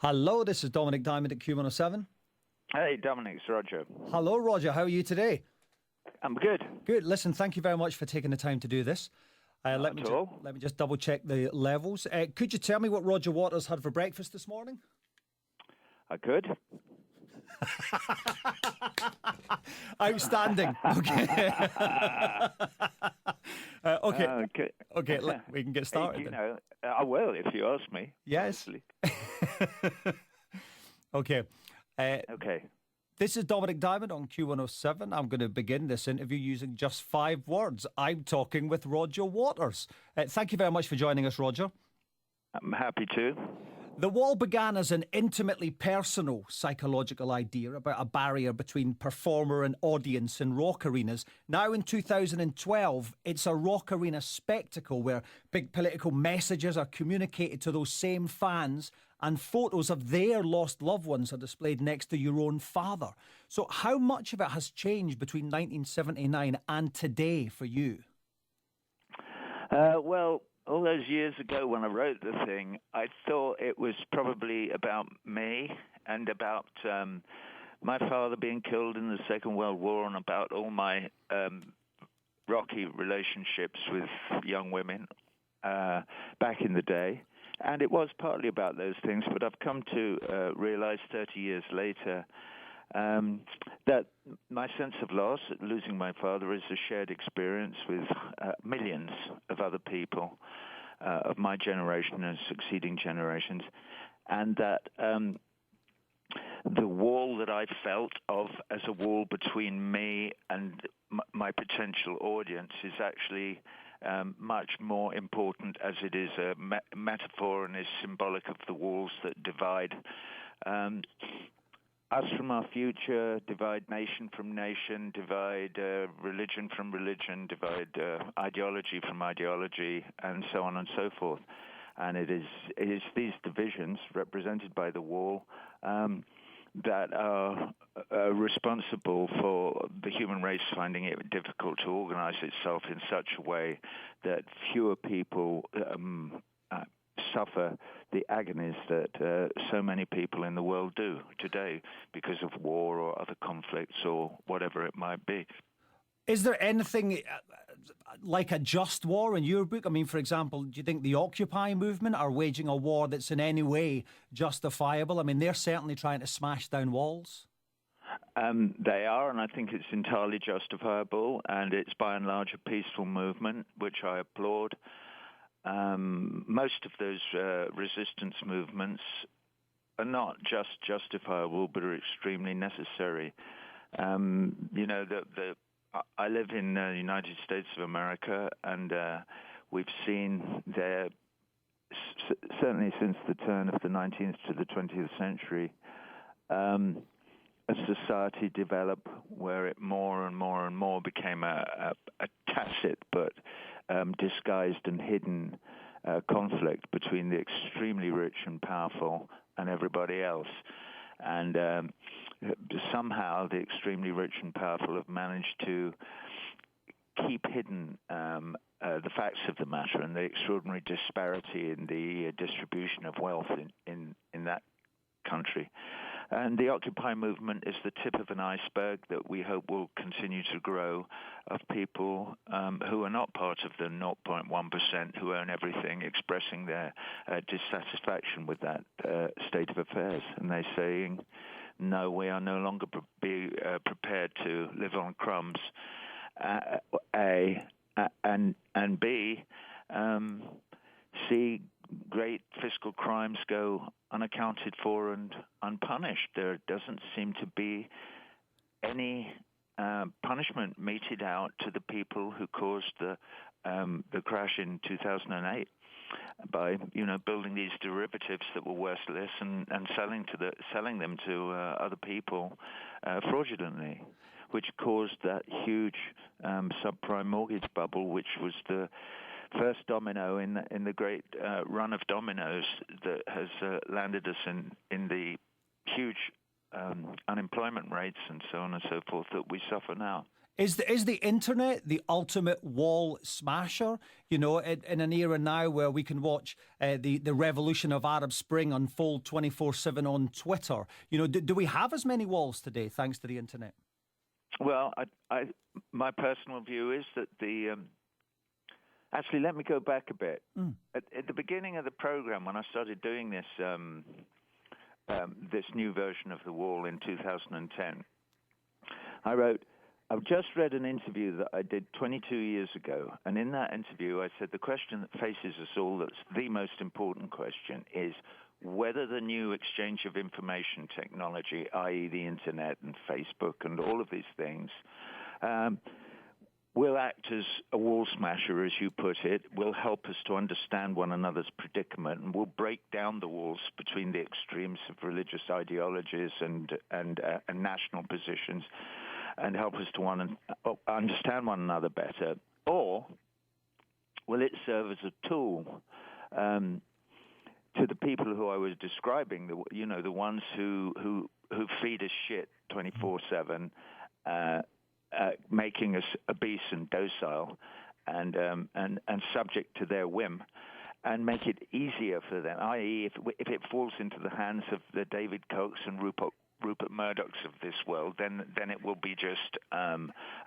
Hello, this is Dominic Diamond at Q107. Hey, Dominic, it's Roger. Hello, Roger. How are you today? I'm good. Good. Listen, thank you very much for taking the time to do this. Let me just double check the levels. Could you tell me what Roger Waters had for breakfast this morning? I could. Outstanding. Okay. Okay. We can get started. You know, I will if you ask me. Yes. Okay. Okay. This is Dominic Diamond on Q107. I'm going to begin this interview using just 5 words. I'm talking with Roger Waters. Thank you very much for joining us, Roger. I'm happy to. The wall began as an intimately personal psychological idea about a barrier between performer and audience in rock arenas. Now in 2012, it's a rock arena spectacle where big political messages are communicated to those same fans and photos of their lost loved ones are displayed next to your own father. So how much of it has changed between 1979 and today for you? Well, all those years ago when I wrote the thing, I thought it was probably about me and about my father being killed in the Second World War and about all my rocky relationships with young women back in the day. And it was partly about those things, but I've come to realize 30 years later that my sense of loss, losing my father, is a shared experience with millions of other people of my generation and succeeding generations, and that the wall that I felt of as a wall between me and my potential audience is actually much more important, as it is a metaphor and is symbolic of the walls that divide us from our future, divide nation from nation, divide religion from religion, divide ideology from ideology, and so on and so forth. And it is these divisions represented by the wall that are responsible for the human race finding it difficult to organize itself in such a way that fewer people suffer the agonies that so many people in the world do today because of war or other conflicts or whatever it might be. Is there anything like a just war in your book? I mean, for example, do you think the Occupy movement are waging a war that's in any way justifiable? I mean, they're certainly trying to smash down walls. They are, and I think it's entirely justifiable, and it's by and large a peaceful movement, which I applaud. Most of those resistance movements are not just justifiable, but are extremely necessary. I live in the United States of America, and we've seen there, certainly since the turn of the 19th to the 20th century, a society develop where it more and more and more became a tacit but disguised and hidden conflict between the extremely rich and powerful and everybody else. And somehow the extremely rich and powerful have managed to keep hidden the facts of the matter and the extraordinary disparity in the distribution of wealth in that country. And the Occupy movement is the tip of an iceberg that we hope will continue to grow, of people who are not part of the 0.1% who own everything, expressing their dissatisfaction with that state of affairs. And they're saying, no, we are no longer prepared to live on crumbs, A, and B, see great fiscal crimes go unaccounted for and unpunished. There doesn't seem to be any punishment meted out to the people who caused the crash in 2008 by building these derivatives that were worthless and selling them to other people fraudulently, which caused that huge subprime mortgage bubble, which was the first domino in the great run of dominoes that has landed us in the huge unemployment rates and so on and so forth that we suffer now. Is the internet the ultimate wall smasher? You know, in an era now where we can watch the revolution of Arab Spring unfold 24/7 on Twitter. You know, do we have as many walls today thanks to the internet? Well, my personal view is that actually, let me go back a bit. At the beginning of the program, when I started doing this this new version of the wall in 2010, I wrote, I've just read an interview that I did 22 years ago, and in that interview I said the question that faces us all, that's the most important question, is whether the new exchange of information technology, i.e. the internet and Facebook and all of these things, will act as a wall smasher, as you put it, will help us to understand one another's predicament, and will break down the walls between the extremes of religious ideologies and national positions, and help us to understand one another better? Or will it serve as a tool to the people who I was describing, the ones who feed us shit 24/7, making us obese and docile and subject to their whim, and make it easier for them, i.e. if it falls into the hands of the David Kochs and Rupert Murdochs of this world, then it will be just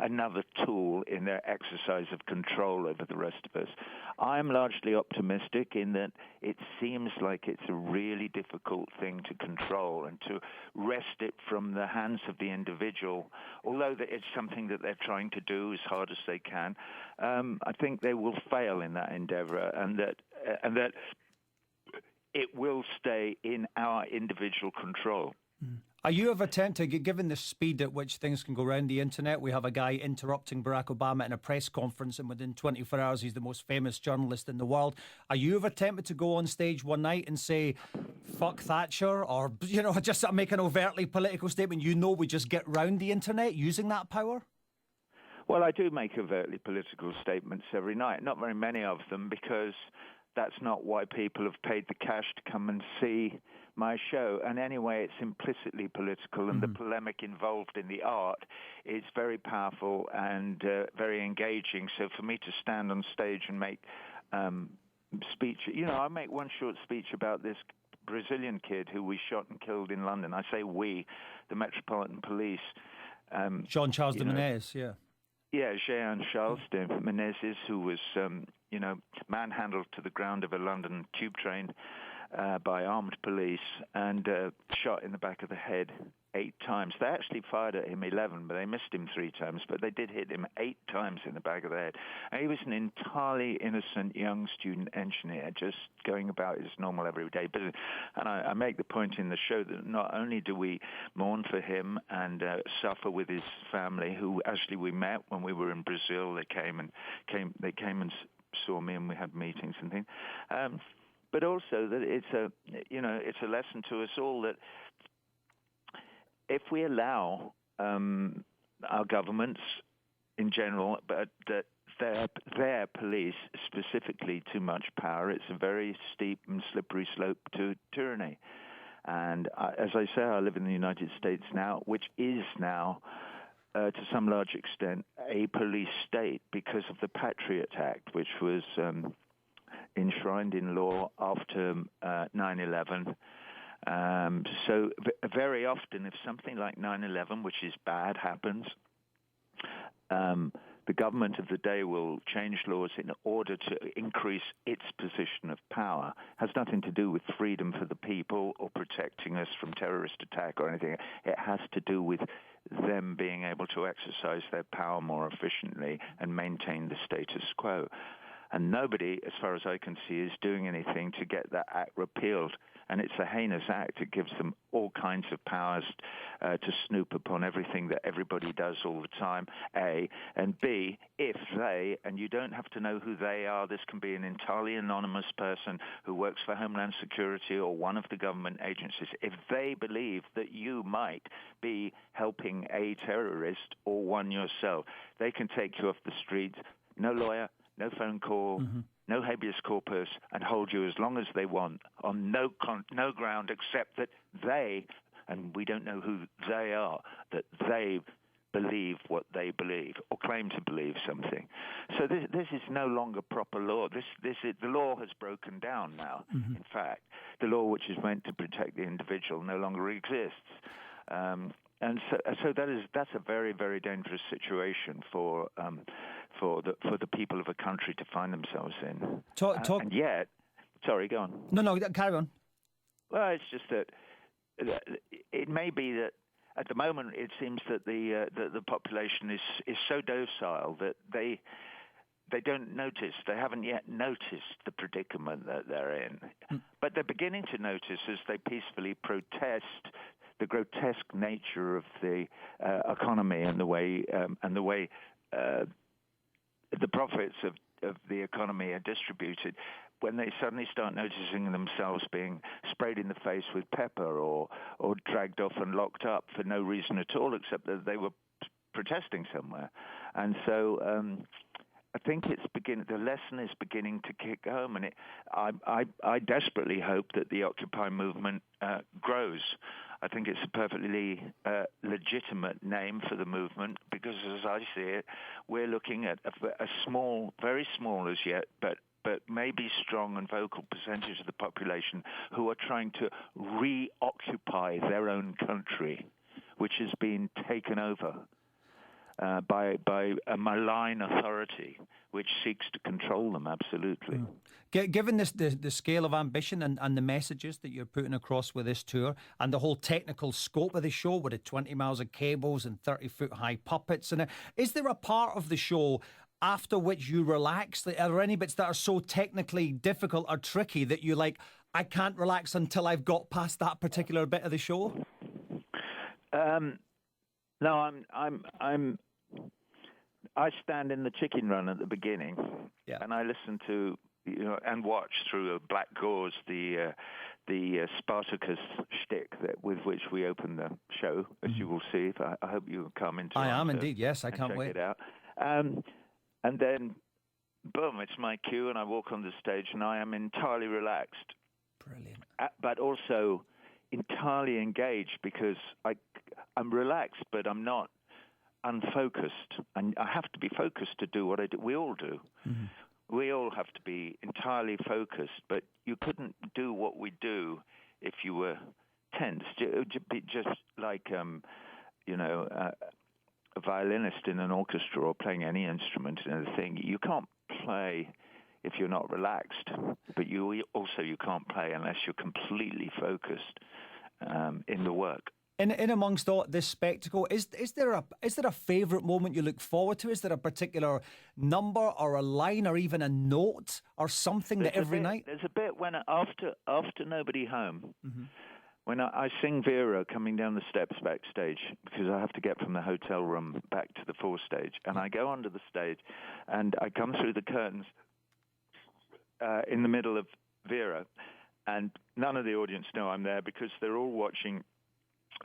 another tool in their exercise of control over the rest of us. I'm largely optimistic in that it seems like it's a really difficult thing to control and to wrest it from the hands of the individual, although it's something that they're trying to do as hard as they can. I think they will fail in that endeavor, and that it will stay in our individual control. Are you ever tempted, given the speed at which things can go around the internet? We have a guy interrupting Barack Obama in a press conference, and within 24 hours, he's the most famous journalist in the world. Are you ever tempted to go on stage one night and say, fuck Thatcher, or, just make an overtly political statement? We just get round the internet using that power? Well, I do make overtly political statements every night. Not very many of them, because that's not why people have paid the cash to come and see my show. And anyway, it's implicitly political, and the polemic involved in the art is very powerful and very engaging. So for me to stand on stage and make speech, I make one short speech about this Brazilian kid who we shot and killed in London. I say we, the Metropolitan Police. Jean Charles de Menezes, yeah. Yeah, Jean Charles de Menezes, who was, manhandled to the ground of a London tube train by armed police and shot in the back of the head 8 times. They actually fired at him 11, but they missed him 3 times. But they did hit him 8 times in the back of the head. And he was an entirely innocent young student engineer, just going about his normal everyday business. And I make the point in the show that not only do we mourn for him and suffer with his family, who actually we met when we were in Brazil. They came and saw me, and we had meetings and things. But also that it's a lesson to us all that if we allow our governments in general, but that their police specifically too much power, it's a very steep and slippery slope to tyranny. And as I say, I live in the United States now, which is now to some large extent a police state because of the Patriot Act, which was enshrined in law after 9/11. So very often, if something like 9/11, which is bad, happens, the government of the day will change laws in order to increase its position of power. It has nothing to do with freedom for the people or protecting us from terrorist attack or anything. It has to do with them being able to exercise their power more efficiently and maintain the status quo. And nobody, as far as I can see, is doing anything to get that act repealed. And it's a heinous act. It gives them all kinds of powers to snoop upon everything that everybody does all the time, A. And B, if they, and you don't have to know who they are, this can be an entirely anonymous person who works for Homeland Security or one of the government agencies, if they believe that you might be helping a terrorist or one yourself, they can take you off the streets, no lawyer, no phone call, no habeas corpus, and hold you as long as they want on no ground except that they, and we don't know who they are, that they believe what they believe or claim to believe something. So this is no longer proper law. The law has broken down now. Mm-hmm. In fact, the law which is meant to protect the individual no longer exists. And so that's a very, very dangerous situation for the people of a country to find themselves in. And yet, sorry, go on. No, carry on. Well, it's just that it may be that at the moment it seems that the population is so docile that they don't notice. They haven't yet noticed the predicament that they're in, but they're beginning to notice as they peacefully protest the grotesque nature of the economy and the way the profits of the economy are distributed. When they suddenly start noticing themselves being sprayed in the face with pepper or dragged off and locked up for no reason at all except that they were protesting somewhere. And so I think the lesson is beginning to kick home, and I desperately hope that the Occupy movement grows. I think it's a perfectly legitimate name for the movement because, as I see it, we're looking at a small, very small as yet, but maybe strong and vocal percentage of the population who are trying to reoccupy their own country, which has been taken over by a malign authority which seeks to control them, absolutely. Given the scale of ambition and the messages that you're putting across with this tour and the whole technical scope of the show with the 20 miles of cables and 30-foot high puppets, is there a part of the show after which you relax? Are there any bits that are so technically difficult or tricky that you I can't relax until I've got past that particular bit of the show? No, I stand in the chicken run at the beginning, and I listen to and watch through a black gauze the Spartacus shtick with which we open the show, as you will see. I hope you will come into. I am indeed. Yes, I can't wait. Check it out. And then, boom, it's my cue, and I walk on the stage, and I am entirely relaxed. Brilliant. But also entirely engaged because I'm relaxed, but I'm not unfocused. And I have to be focused to do what I do. We all do. Mm-hmm. We all have to be entirely focused, but you couldn't do what we do if you were tense. It would be just like, a violinist in an orchestra or playing any instrument in a thing. You can't play if you're not relaxed, but you can't play unless you're completely focused in the work. In amongst all this spectacle, is there a favourite moment you look forward to? Is there a particular number or a line or even a note or something that every night? There's a bit when after Nobody Home, mm-hmm. when I sing Vera coming down the steps backstage, because I have to get from the hotel room back to the forestage, and I go onto the stage, and I come through the curtains in the middle of Vera, and none of the audience know I'm there because they're all watching.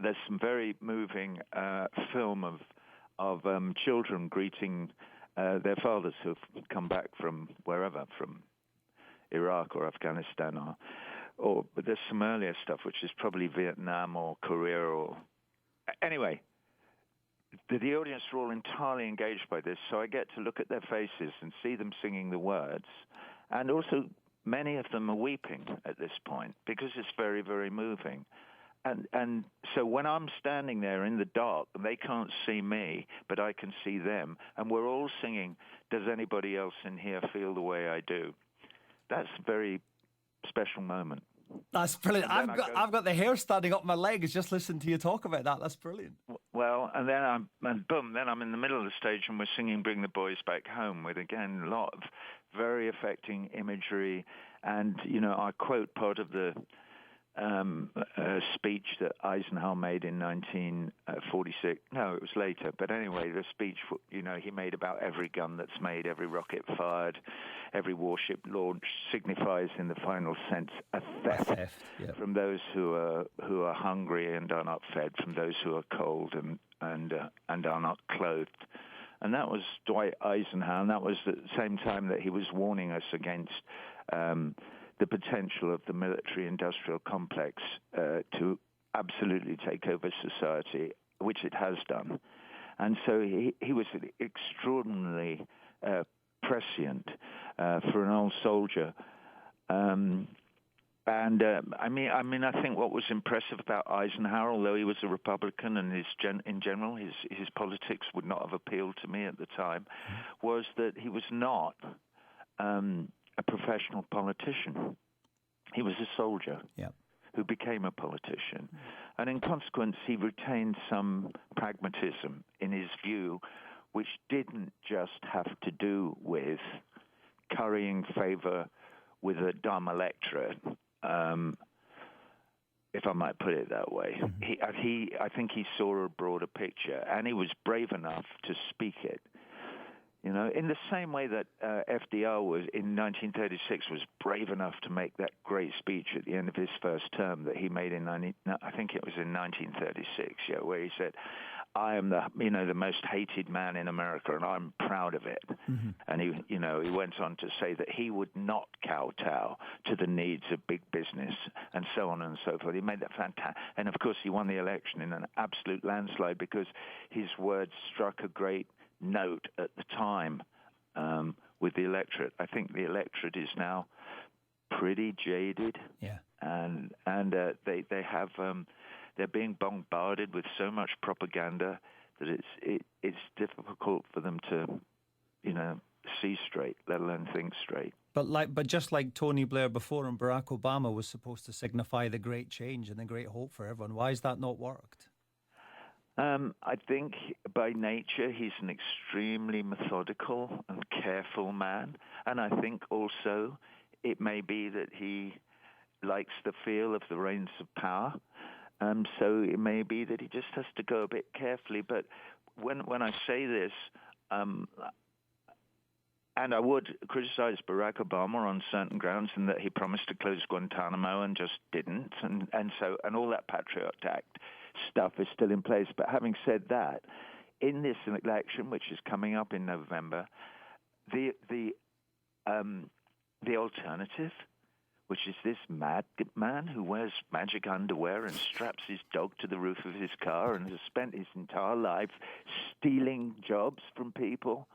There's some very moving film of children greeting their fathers who've come back from wherever, from Iraq or Afghanistan, but there's some earlier stuff which is probably Vietnam or Korea or anyway. The audience are all entirely engaged by this, so I get to look at their faces and see them singing the words, and also many of them are weeping at this point because it's very, very moving. And so when I'm standing there in the dark, they can't see me, but I can see them, and we're all singing, "Does anybody else in here feel the way I do?" That's a very special moment. That's brilliant. I've got the hair standing up my legs just listening to you talk about that. That's brilliant. Well, and then I'm in the middle of the stage, and we're singing "Bring the Boys Back Home" with, again, a lot of very affecting imagery, and I quote part of the speech that Eisenhower made in 1946. No, it was later. But anyway, the speech, he made about every gun that's made, every rocket fired, every warship launched signifies in the final sense a theft from those who are hungry and are not fed, from those who are cold and are not clothed. And that was Dwight Eisenhower, and that was at the same time that he was warning us against the potential of the military-industrial complex to absolutely take over society, which it has done. And so he was extraordinarily prescient for an old soldier. I think what was impressive about Eisenhower, although he was a Republican and in general his politics would not have appealed to me at the time, was that he was not a professional politician. He was a soldier who became a politician. And in consequence, he retained some pragmatism in his view, which didn't just have to do with currying favor with a dumb electorate, if I might put it that way. I think he saw a broader picture, and he was brave enough to speak it. You know, in the same way that FDR was in 1936 was brave enough to make that great speech at the end of his first term that he made in 1936, where he said, "I am the most hated man in America, and I'm proud of it." And he went on to say that he would not kowtow to the needs of big business, and so on and so forth. He made that fantastic, and of course he won the election in an absolute landslide because his words struck a great note at the time with the electorate. I think the electorate is now pretty jaded, and they have they're being bombarded with so much propaganda that it's difficult for them to see straight, let alone think straight. But just like Tony Blair before and Barack Obama was supposed to signify the great change and the great hope for everyone, why has that not worked? I think by nature he's an extremely methodical and careful man, and I think also it may be that he likes the feel of the reins of power, so it may be that he just has to go a bit carefully. But when I say this, and I would criticize Barack Obama on certain grounds, in that he promised to close Guantanamo and just didn't, and all that Patriot Act stuff is still in place. But having said that, in this election, which is coming up in November, the alternative, which is this mad man who wears magic underwear and straps his dog to the roof of his car and has spent his entire life stealing jobs from people,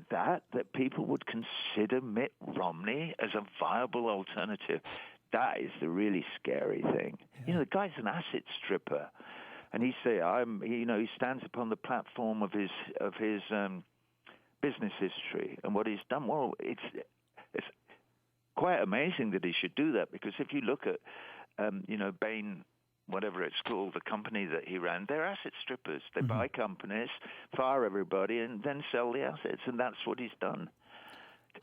that people would consider Mitt Romney as a viable alternative. That is the really scary thing. Yeah. The guy's an asset stripper, and he stands upon the platform of his business history and what he's done. Well, it's quite amazing that he should do that, because if you look at Bain, whatever it's called, the company that he ran, they're asset strippers. They buy companies, fire everybody, and then sell the assets, and that's what he's done,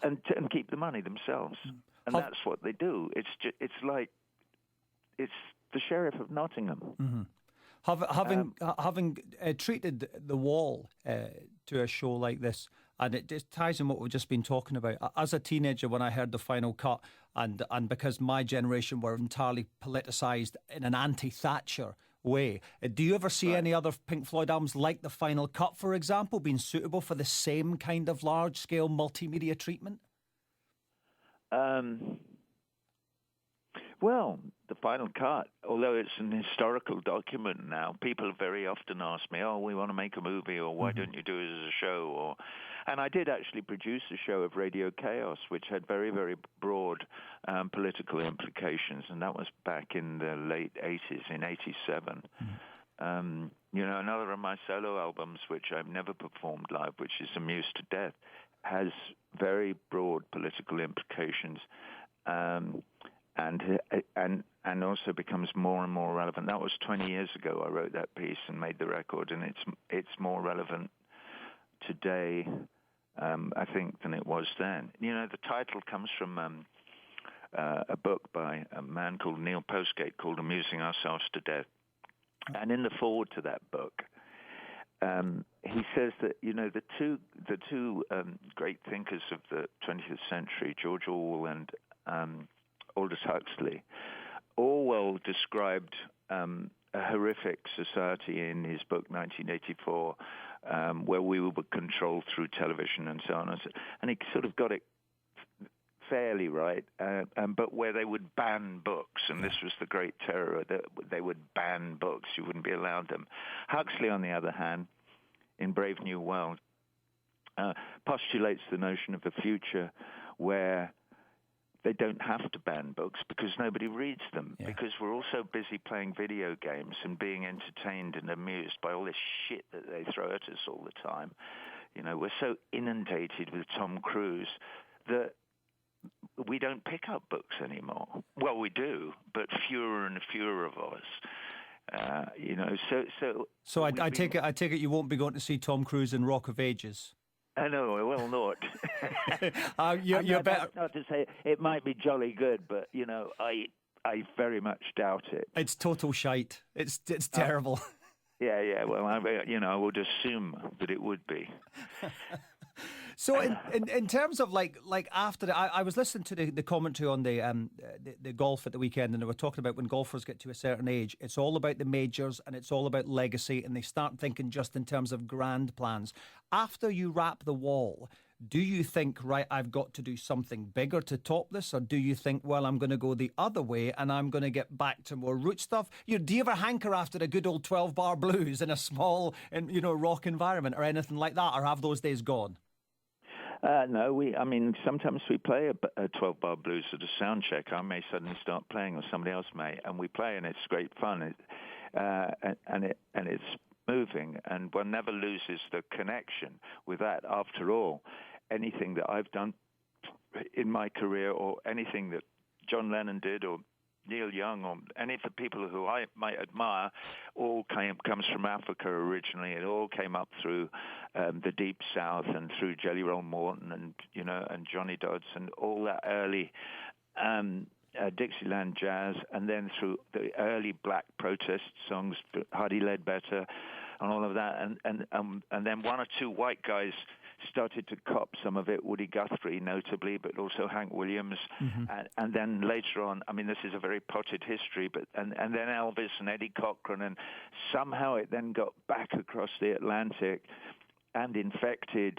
and keep the money themselves. And that's what they do. It's the Sheriff of Nottingham. Having treated The Wall to a show like this, and it just ties in what we've just been talking about. As a teenager, when I heard the final cut, and because my generation were entirely politicised in an anti-Thatcher way, do you ever see any other Pink Floyd albums like the final cut, for example, being suitable for the same kind of large-scale multimedia treatment? Well, the final cut, although it's an historical document now, people very often ask me, "Oh, we want to make a movie," or "Why don't you do it as a show?" And I did actually produce a show of Radio Chaos, which had very, very broad political implications, and that was back in the late 80s, in 87. Another of my solo albums, which I've never performed live, which is Amused to Death, has very broad political implications, and also becomes more and more relevant. That was 20 years ago I wrote that piece and made the record, and it's more relevant today, I think, than it was then. The title comes from a book by a man called Neil Postgate called Amusing Ourselves to Death. And in the foreword to that book, he says that the two great thinkers of the 20th century, George Orwell and Aldous Huxley, Orwell described a horrific society in his book 1984, where we were controlled through television and so on, and he sort of got it fairly right, but where they would ban books, and this was the great terror, that they would ban books, you wouldn't be allowed them. Huxley, on the other hand, in Brave New World, postulates the notion of a future where they don't have to ban books because nobody reads them, because we're all so busy playing video games and being entertained and amused by all this shit that they throw at us all the time. You know, we're so inundated with Tom Cruise that we don't pick up books anymore. Well, we do, but fewer and fewer of us. You know, so I take it you won't be going to see Tom Cruise in Rock of Ages. No, I will not. You're better not to say it might be jolly good, but you know, I very much doubt it. It's total shite. It's terrible. Yeah. Well, I would assume that it would be. So in terms of like after I was listening to the commentary on the golf at the weekend, and they were talking about when golfers get to a certain age, it's all about the majors and it's all about legacy, and they start thinking just in terms of grand plans. After you wrap the wall, do you think, right, I've got to do something bigger to top this, or do you think, well, I'm going to go the other way and I'm going to get back to more root stuff? Do you ever hanker after a good old 12-bar blues in a small, rock environment or anything like that, or have those days gone? No, sometimes we play a 12-bar blues at a sound check. I may suddenly start playing, or somebody else may, and we play, and it's great fun, and it's moving, and one never loses the connection with that. After all, anything that I've done in my career, or anything that John Lennon did, or Neil Young, or any of the people who I might admire, all comes from Africa originally. It all came up through the Deep South and through Jelly Roll Morton and Johnny Dodds and all that early Dixieland jazz, and then through the early black protest songs, Hardy Ledbetter, and all of that, and then one or two white guys started to cop some of it, Woody Guthrie notably, but also Hank Williams, and then later on, this is a very potted history, but and then Elvis and Eddie Cochran, and somehow it then got back across the Atlantic and infected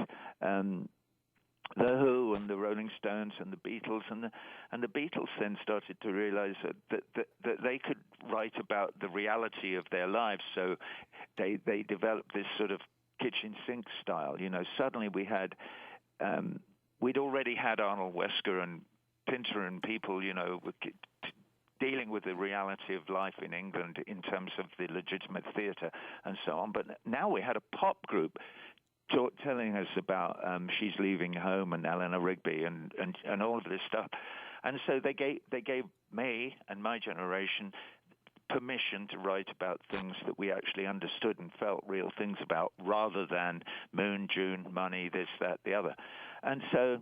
the Who and the Rolling Stones and the Beatles, and the Beatles then started to realize that they could write about the reality of their lives, so they developed this sort of kitchen sink style. Suddenly we had, we'd already had Arnold Wesker and Pinter and people, dealing with the reality of life in England in terms of the legitimate theatre and so on. But now we had a pop group telling us about She's Leaving Home and Eleanor Rigby and all of this stuff. And so they gave me and my generation permission to write about things that we actually understood and felt real things about, rather than moon, June, money, this, that, the other. And so,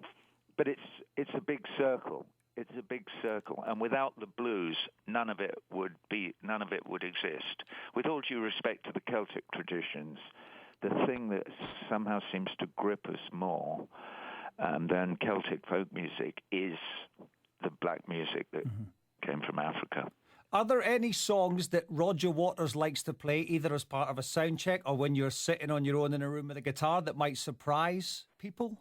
but it's a big circle. It's a big circle, and without the blues, none of it would exist. With all due respect to the Celtic traditions, the thing that somehow seems to grip us more than Celtic folk music is the black music that came from Africa. Are there any songs that Roger Waters likes to play, either as part of a sound check or when you're sitting on your own in a room with a guitar, that might surprise people?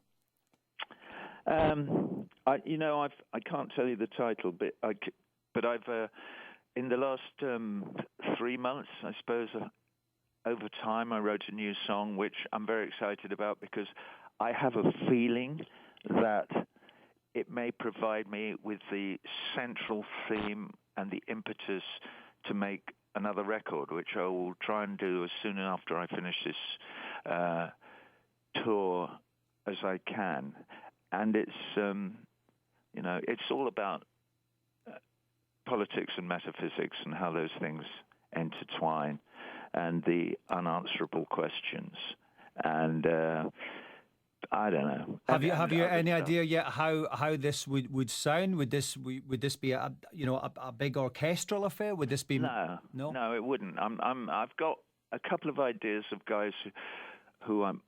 I can't tell you the title, but I've in the last 3 months, I suppose, over time, I wrote a new song which I'm very excited about, because I have a feeling that it may provide me with the central theme and the impetus to make another record, which I will try and do as soon after I finish this tour as I can. And it's, it's all about politics and metaphysics and how those things intertwine, and the unanswerable questions. And I don't know. Have you any idea yet how this would sound? Would this be a big orchestral affair? Would this be no? It wouldn't. I've got a couple of ideas of guys who I'm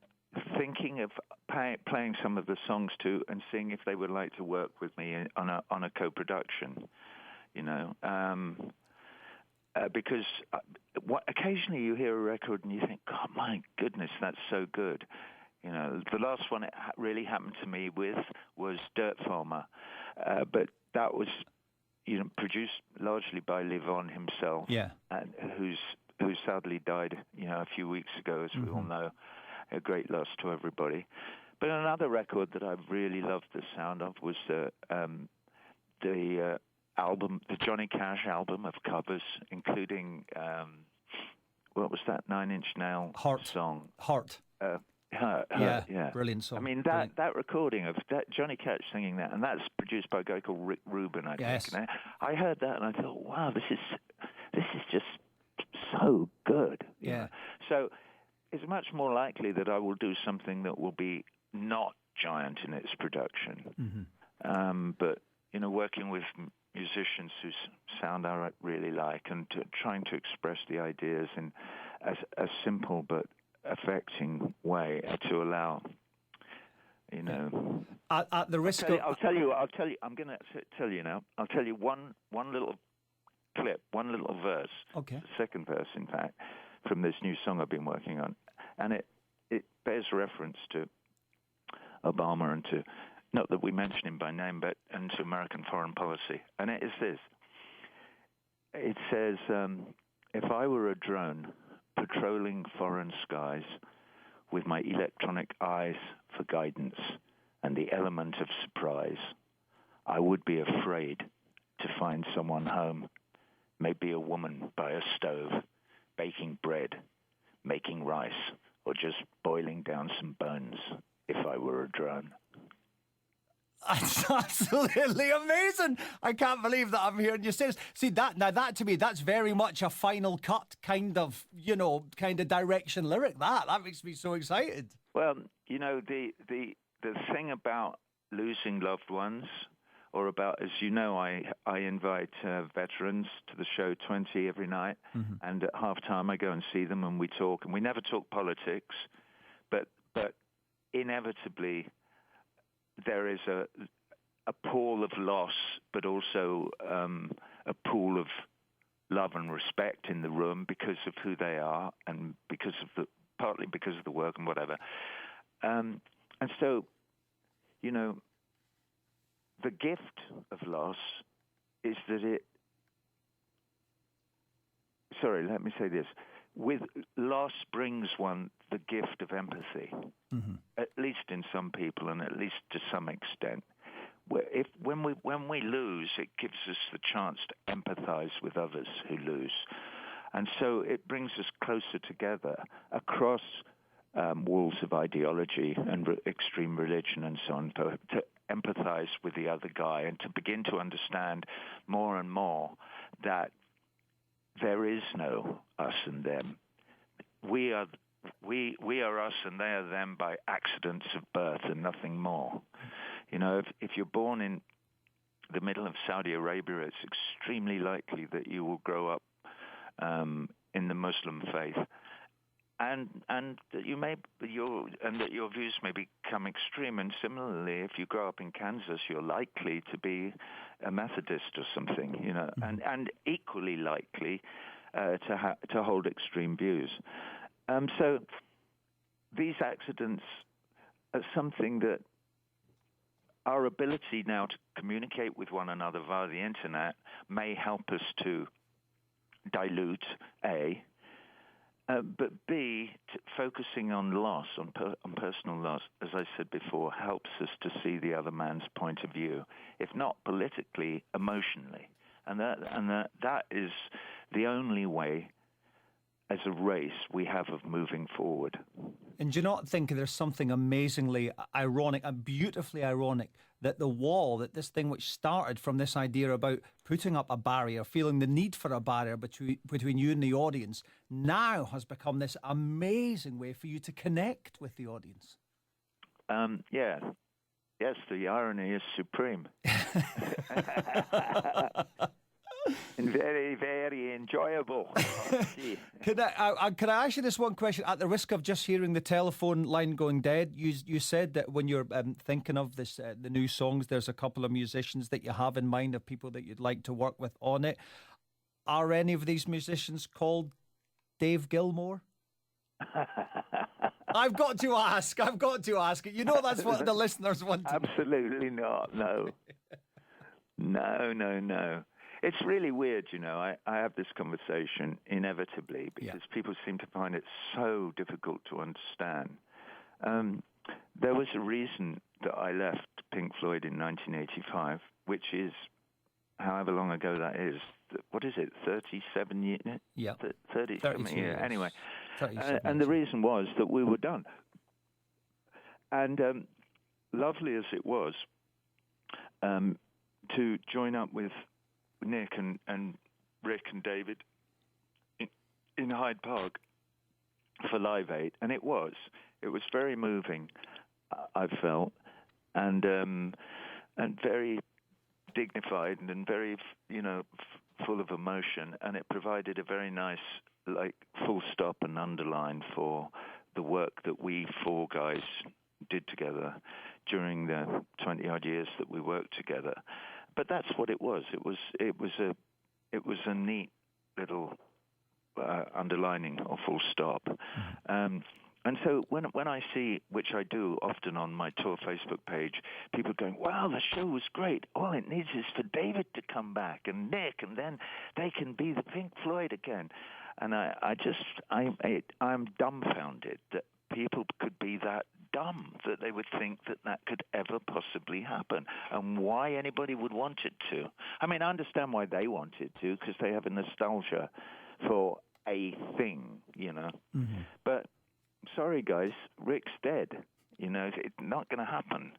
thinking of playing some of the songs to, and seeing if they would like to work with me on a co-production. Because occasionally you hear a record and you think, God, my goodness, that's so good. The last one it really happened to me with was Dirt Farmer, but that was, produced largely by Levon himself, and who sadly died, a few weeks ago, as we all know. a great loss to everybody. But another record that I really loved the sound of was the album, the Johnny Cash album of covers, including what was that 9 Inch Nail song? Heart. Hurt, yeah, brilliant song. I mean, that recording of that Johnny Cash singing that, and that's produced by a guy called Rick Rubin, I think. And I heard that and I thought, wow, this is just so good. Yeah. So it's much more likely that I will do something that will be not giant in its production, but working with musicians whose sound I really like, and trying to express the ideas in a simple but affecting way to allow, At the risk I'll tell you. I'm going to tell you now. I'll tell you one little clip, one little verse. Okay. The second verse, in fact, from this new song I've been working on, and it bears reference to Obama and to, not that we mention him by name, but and to American foreign policy. And it is this. It says, if I were a drone patrolling foreign skies with my electronic eyes for guidance and the element of surprise, I would be afraid to find someone home, maybe a woman by a stove, baking bread, making rice, or just boiling down some bones if I were a drone. That's absolutely amazing. I can't believe that I'm hearing you say this. See, that to me, that's very much a Final Cut kind of direction lyric. That makes me so excited. Well, the thing about losing loved ones, or about, as you know, I invite veterans to the show 20 every night, and at halftime I go and see them and we talk, and we never talk politics, but inevitably there is a pool of loss, but also a pool of love and respect in the room because of who they are, and partly because of the work and whatever. And so, the gift of loss is that let me say this. With loss brings one the gift of empathy, at least in some people, and at least to some extent. When we lose, it gives us the chance to empathize with others who lose, and so it brings us closer together across walls of ideology and extreme religion and so on, to empathize with the other guy and to begin to understand more and more that there is no us and them. We are us and they are them by accidents of birth and nothing more. If you're born in the middle of Saudi Arabia, it's extremely likely that you will grow up in the Muslim faith, and that that your views may become extreme. And similarly, if you grow up in Kansas, you're likely to be a Methodist or something, and equally likely to hold extreme views. So these accidents are something that our ability now to communicate with one another via the internet may help us to dilute, A, but B, focusing on loss, on personal loss, as I said before, helps us to see the other man's point of view, if not politically, emotionally. And that is the only way, as a race, we have of moving forward. And do you not think there's something amazingly ironic and beautifully ironic that this thing which started from this idea about putting up a barrier, feeling the need for a barrier between you and the audience, now has become this amazing way for you to connect with the audience? Yeah. Yes, the irony is supreme. And very, very enjoyable. Can I ask you this one question? At the risk of just hearing the telephone line going dead, you said that when you're thinking of this, the new songs, there's a couple of musicians that you have in mind of people that you'd like to work with on it. Are any of these musicians called Dave Gilmour? I've got to ask. That's what the listeners want to know. Absolutely not. No. No. It's really weird, I have this conversation inevitably because people seem to find it so difficult to understand. There was a reason that I left Pink Floyd in 1985, which is however long ago that is. What is it, 37 years? Yeah. 30 years. Anyway. And the reason was that we were done. And lovely as it was, to join up with Nick and Rick and David in Hyde Park for Live Aid, and it was very moving, I felt, and very dignified and very, full of emotion, and it provided a very nice, full stop and underline for the work that we four guys did together during the 20-odd years that we worked together. But that's what it was. It was a neat little underlining or full stop. And so when I see, which I do often on my tour Facebook page, people going, wow, the show was great. All it needs is for David to come back and Nick, and then they can be the Pink Floyd again. And I'm dumbfounded that people could be that dumb, that they would think that could ever possibly happen, and why anybody would want it to. I mean, I understand why they want it to, because they have a nostalgia for a thing, But sorry, guys, Rick's dead. It's not going to happen.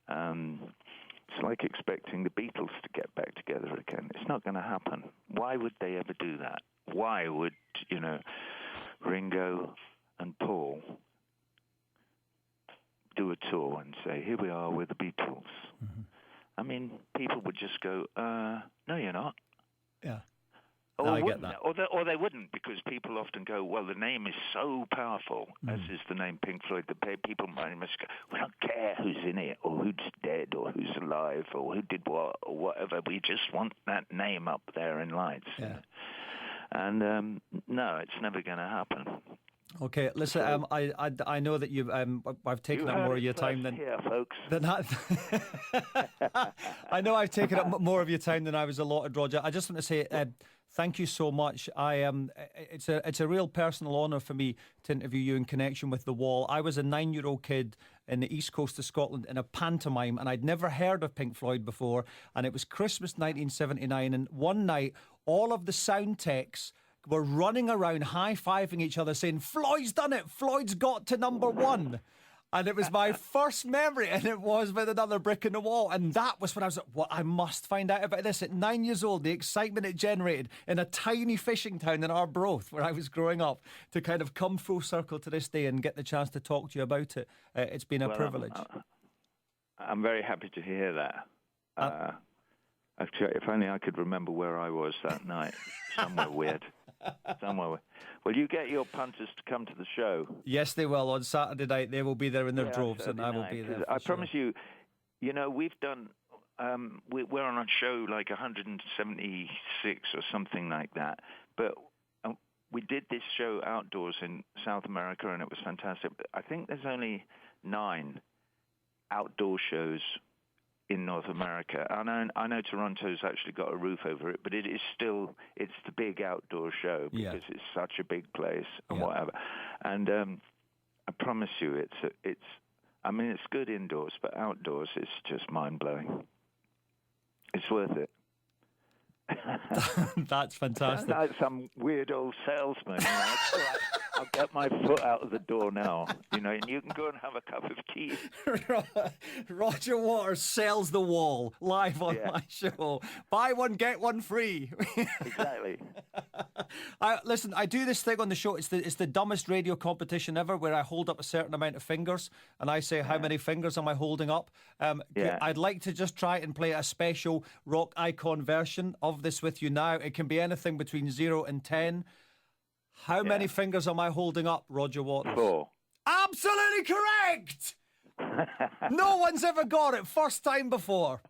It's like expecting the Beatles to get back together again. It's not going to happen. Why would they ever do that? Why would, Ringo and Paul do a tour and say, here we are, we're the Beatles? I mean, people would just go, no, you're not. Yeah. Or I get that. Or they wouldn't, because people often go, well, the name is so powerful, as is the name Pink Floyd, that people might must go, we don't care who's in it, or who's dead, or who's alive, or who did what, or whatever. We just want that name up there in lights. Yeah. And no, it's never going to happen. Okay, listen. I know that you've. I've taken up more of your time than. Here, folks. I know I've taken up more of your time than I was allotted, Roger. I just want to say thank you so much. It's a real personal honour for me to interview you in connection with The Wall. I was a 9-year-old kid in the east coast of Scotland in a pantomime, and I'd never heard of Pink Floyd before. And it was Christmas 1979, and one night all of the sound techs were running around high-fiving each other saying, Floyd's done it, Floyd's got to #1. And it was my first memory, and it was with another brick in the wall. And that was when I was like, well, I must find out about this. At 9 years old, the excitement it generated in a tiny fishing town in Arbroath, where I was growing up, to kind of come full circle to this day and get the chance to talk to you about it. It's been a privilege. I'm very happy to hear that. Actually, if only I could remember where I was that night. Somewhere weird. Somewhere. Will you get your punters to come to the show? Yes, they will. On Saturday night, they will be there in their droves, and I will be there. I promise you, we've done, we're on a show like 176 or something like that, but we did this show outdoors in South America, and it was fantastic. I think there's only 9 outdoor shows in North America. I know Toronto's actually got a roof over it, but it's the big outdoor show because it's such a big place and whatever. And I promise you, it's good indoors, but outdoors it's just mind-blowing. It's worth it. That's fantastic. Like some weird old salesman. I'll get my foot out of the door now, and you can go and have a cup of tea. Roger Waters sells The Wall live on my show. Buy one, get one free. Exactly. Listen, I do this thing on the show. It's the dumbest radio competition ever, where I hold up a certain amount of fingers and I say, how many fingers am I holding up? I'd like to just try and play a special rock icon version of this with you now. It can be anything between 0 and 10. How many fingers am I holding up, Roger Waters? 4. Absolutely correct! No one's ever got it. First time before.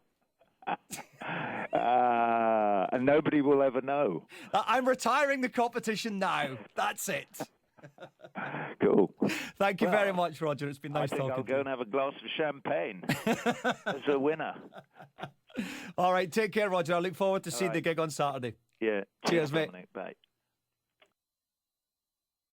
And nobody will ever know. I'm retiring the competition now. That's it. Cool. Thank you very much, Roger. It's been nice talking to you. I'll go and have a glass of champagne as a winner. All right, take care, Roger. I look forward to seeing the gig on Saturday. Yeah. Cheers, mate.